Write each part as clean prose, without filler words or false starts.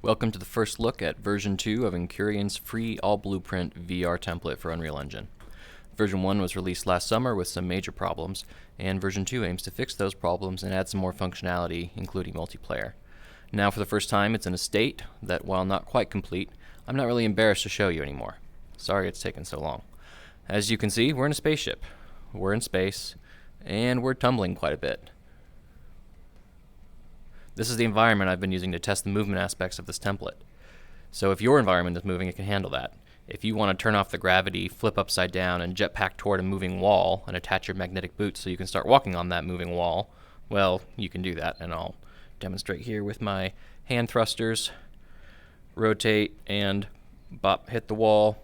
Welcome to the first look at version 2 of Incurion's free all-blueprint VR template for Unreal Engine. Version 1 was released last summer with some major problems, and version 2 aims to fix those problems and add some more functionality, including multiplayer. Now for the first time, it's in a state that, while not quite complete, I'm not really embarrassed to show you anymore. Sorry it's taken so long. As you can see, we're in a spaceship. We're in space, and we're tumbling quite a bit. This is the environment I've been using to test the movement aspects of this template. So if your environment is moving, it can handle that. If you want to turn off the gravity, flip upside down, and jetpack toward a moving wall, and attach your magnetic boots so you can start walking on that moving wall, well, you can do that, and I'll demonstrate here with my hand thrusters. Rotate and bop, hit the wall,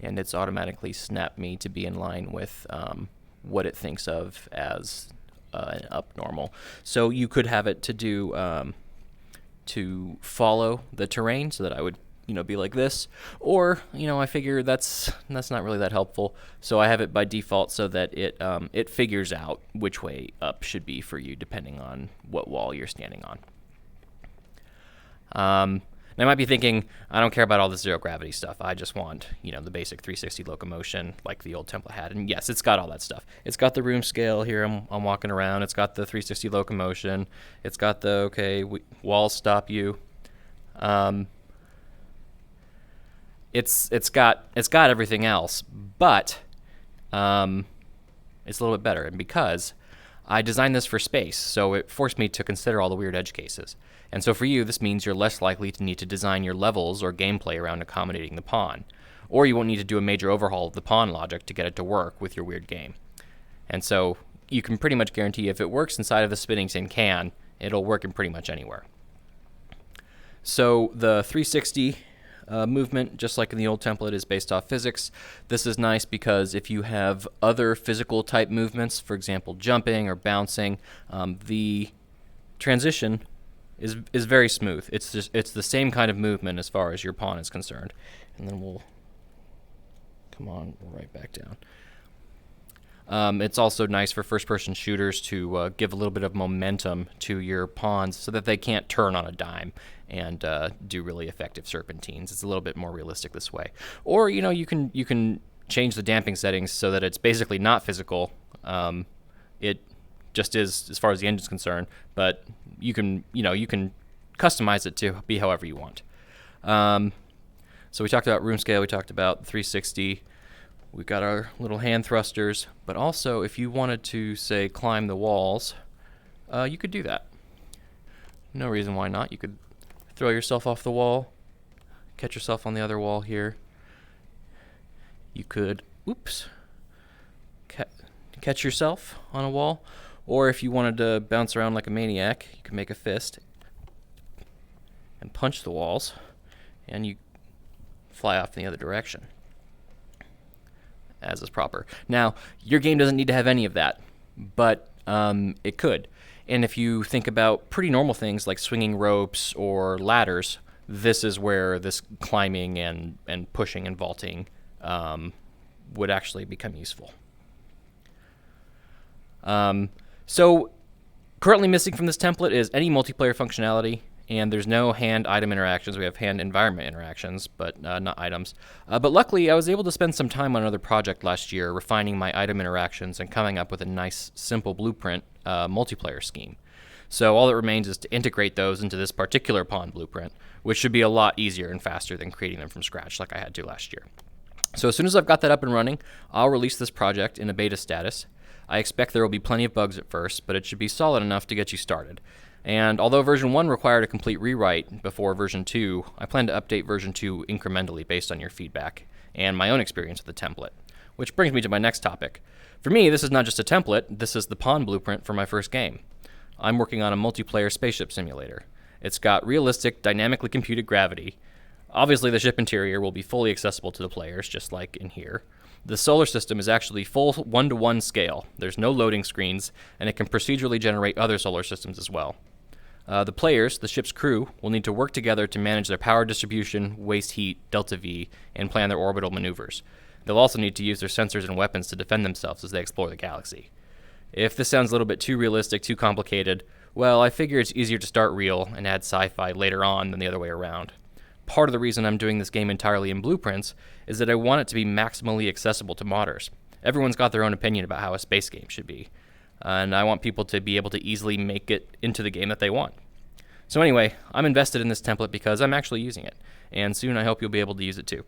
and it's automatically snapped me to be in line with what it thinks of as an up normal. So you could have it to do to follow the terrain, so that I would be like this, or I figure that's not really that helpful, so I have it by default so that it figures out which way up should be for you depending on what wall you're standing on. Now, I might be thinking, I don't care about all the zero gravity stuff. I just want, the basic 360 locomotion like the old template had. And yes, it's got all that stuff. It's got the room scale here. I'm walking around. It's got the 360 locomotion. It's got the, walls stop you. It's got everything else, but it's a little bit better. And because I designed this for space, so it forced me to consider all the weird edge cases. And so for you, this means you're less likely to need to design your levels or gameplay around accommodating the pawn. Or you won't need to do a major overhaul of the pawn logic to get it to work with your weird game. And so you can pretty much guarantee if it works inside of a spinning tin can, it'll work in pretty much anywhere. So the 360 movement, just like in the old template, is based off physics. This is nice because if you have other physical type movements, for example jumping or bouncing, the transition is very smooth. It's the same kind of movement as far as your pawn is concerned. And then we'll right back down. It's also nice for first-person shooters to give a little bit of momentum to your pawns so that they can't turn on a dime and do really effective serpentines. It's a little bit more realistic this way. Or you can change the damping settings so that it's basically not physical. It just is as far as the engine's concerned, but you can customize it to be however you want. So we talked about room scale, we talked about 360. We've got our little hand thrusters, but also if you wanted to, say, climb the walls, you could do that. No reason why not. You could throw yourself off the wall, catch yourself on the other wall here. You could, catch yourself on a wall. Or if you wanted to bounce around like a maniac, you could make a fist and punch the walls, and you fly off in the other direction, as is proper. Now, your game doesn't need to have any of that, but it could. And if you think about pretty normal things like swinging ropes or ladders, this is where this climbing and pushing and vaulting would actually become useful. So currently missing from this template is any multiplayer functionality, and there's no hand item interactions. We have hand environment interactions, but not items. But luckily, I was able to spend some time on another project last year refining my item interactions and coming up with a nice, simple blueprint multiplayer scheme. So all that remains is to integrate those into this particular pawn blueprint, which should be a lot easier and faster than creating them from scratch like I had to last year. So as soon as I've got that up and running, I'll release this project in a beta status. I expect there will be plenty of bugs at first, but it should be solid enough to get you started. And although version 1 required a complete rewrite before version 2, I plan to update version 2 incrementally based on your feedback and my own experience with the template. Which brings me to my next topic. For me, this is not just a template, this is the pawn blueprint for my first game. I'm working on a multiplayer spaceship simulator. It's got realistic, dynamically computed gravity. Obviously, the ship interior will be fully accessible to the players, just like in here. The solar system is actually full 1-to-1 scale. There's no loading screens, and it can procedurally generate other solar systems as well. The players, the ship's crew, will need to work together to manage their power distribution, waste heat, delta V, and plan their orbital maneuvers. They'll also need to use their sensors and weapons to defend themselves as they explore the galaxy. If this sounds a little bit too realistic, too complicated, Well, I figure it's easier to start real and add sci-fi later on than the other way around. Part of the reason I'm doing this game entirely in blueprints is that I want it to be maximally accessible to modders. Everyone's got their own opinion about how a space game should be, and I want people to be able to easily make it into the game that they want. So anyway, I'm invested in this template because I'm actually using it, and soon I hope you'll be able to use it too.